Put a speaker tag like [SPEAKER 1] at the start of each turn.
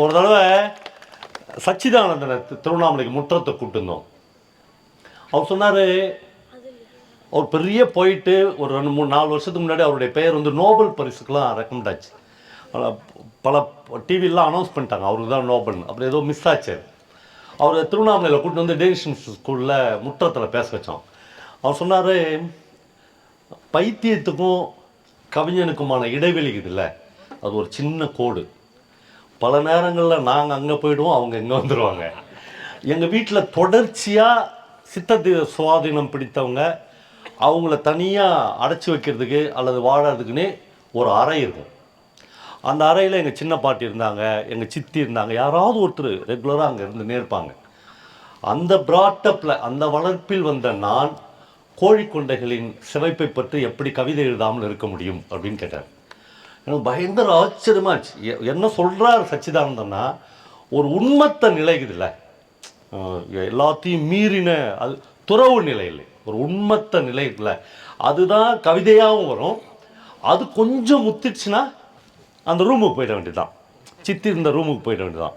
[SPEAKER 1] ஒரு தடவை சச்சிதானந்தனை திருவண்ணாமலைக்கு முற்றத்தை கூப்பிட்டுருந்தோம். அவர் சொன்னார், அவர் பெரிய போயிட்டு ஒரு 2-3-4 வருஷத்துக்கு முன்னாடி அவருடைய பெயர் வந்து நோபல் பரிசுக்கெலாம் ரெக்கமெண்ட் ஆச்சு. பல டிவிலாம் அனௌன்ஸ் பண்ணிட்டாங்க அவருக்கு தான் நோபல். அப்புறம் ஏதோ மிஸ் ஆச்சு. அவர் திருவண்ணாமலையில் கூப்பிட்டு வந்து டேனிஷன் ஸ்கூலில் முற்றத்தில் பேச வச்சோம். அவர் சொன்னார், பைத்தியத்துக்கும் கவிஞனுக்குமான இடைவெளி இல்லை, அது ஒரு சின்ன கோடு. பல நேரங்களில் நாங்கள் அங்கே போயிடுவோம், அவங்க இங்கே வந்துடுவாங்க. எங்கள் வீட்டில் தொடர்ச்சியாக சித்த சுவாதீனம் பிடித்தவங்க அவங்கள தனியாக அடைச்சி வைக்கிறதுக்கு அல்லது வாழறதுக்குன்னே ஒரு அறை இருக்கும். அந்த அறையில் எங்கள் சின்ன பாட்டி இருந்தாங்க, எங்கள் சித்தி இருந்தாங்க, யாராவது ஒருத்தர் ரெகுலராக அங்கே இருந்துன்னே இருப்பாங்க. அந்த ப்ராட்டப்பில், அந்த வளர்ப்பில் வந்த நான் கோழிக்கொண்டைகளின் சிறைப்பை பற்றி எப்படி கவிதை எழுதாமல் இருக்க முடியும் அப்படின்னு கேட்டார். எனக்கு பயங்கர ஆச்சரியமாச்சு. என்ன சொல்கிறார் சச்சிதானந்தன்னா, ஒரு உண்மத்த நிலைக்குதுல்ல, எல்லாத்தையும் மீறின அது துறவு நிலை இல்லை, ஒரு உண்மத்த நிலை இல்லை, அதுதான் கவிதையாகவும் வரும். அது கொஞ்சம் முத்திடுச்சுன்னா அந்த ரூமுக்கு போயிட வேண்டியதுதான், சித்தி இருந்த ரூமுக்கு போயிட வேண்டியதுதான்.